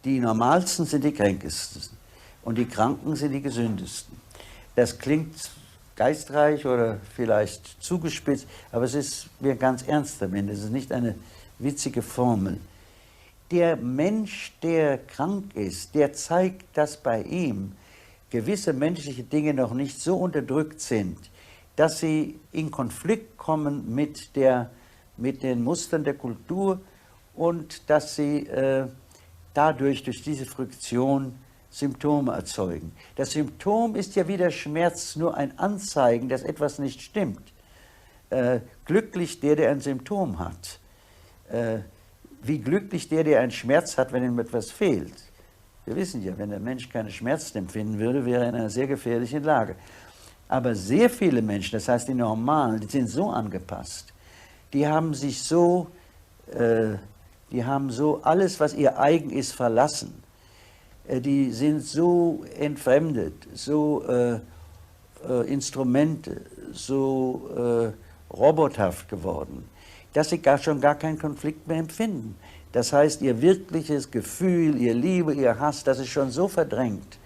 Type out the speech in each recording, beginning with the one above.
Die Normalsten sind die Kränkesten und die Kranken sind die Gesündesten. Das klingt geistreich oder vielleicht zugespitzt, aber es ist mir ganz ernst damit. Es ist nicht eine witzige Formel. Der Mensch, der krank ist, der zeigt, dass bei ihm gewisse menschliche Dinge noch nicht so unterdrückt sind, dass sie in Konflikt kommen mit den Mustern der Kultur und dass sie dadurch, durch diese Friktion, Symptome erzeugen. Das Symptom ist ja wie der Schmerz nur ein Anzeigen, dass etwas nicht stimmt. Glücklich der ein Symptom hat. Wie glücklich der einen Schmerz hat, wenn ihm etwas fehlt. Wir wissen ja, wenn der Mensch keine Schmerzen empfinden würde, wäre er in einer sehr gefährlichen Lage. Aber sehr viele Menschen, das heißt die Normalen, die sind so angepasst, die haben so alles, was ihr eigen ist, verlassen. Die sind so entfremdet, so Instrumente, so robothaft geworden, dass sie schon gar keinen Konflikt mehr empfinden. Das heißt, ihr wirkliches Gefühl, ihr Liebe, ihr Hass, das ist schon so verdrängt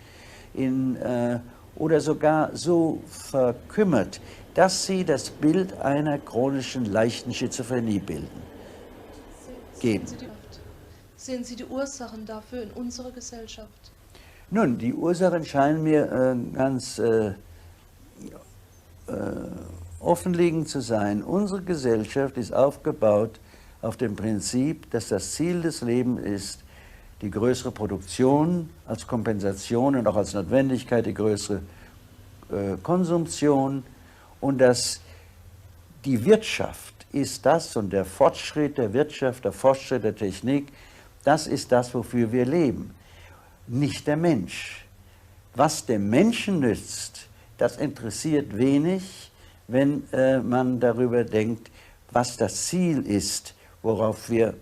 oder sogar so verkümmert, dass sie das Bild einer chronischen, leichten Schizophrenie geben. Sehen Sie die Ursachen dafür in unserer Gesellschaft? Nun, die Ursachen scheinen mir ganz offenliegend zu sein. Unsere Gesellschaft ist aufgebaut auf dem Prinzip, dass das Ziel des Lebens ist, die größere Produktion als Kompensation und auch als Notwendigkeit, die größere Konsumption, und dass die Wirtschaft ist das und der Fortschritt der Wirtschaft, der Fortschritt der Technik, das ist das, wofür wir leben, nicht der Mensch. Was dem Menschen nützt, das interessiert wenig, wenn man darüber denkt, was das Ziel ist, worauf wir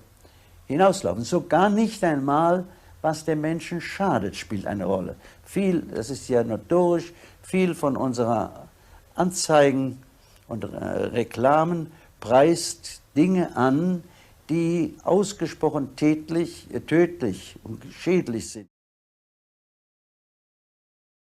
hinauslaufen. Sogar nicht einmal, was dem Menschen schadet, spielt eine Rolle. Viel, das ist ja notorisch, viel von unserer Anzeigen und Reklamen preist Dinge an, die ausgesprochen tödlich und schädlich sind.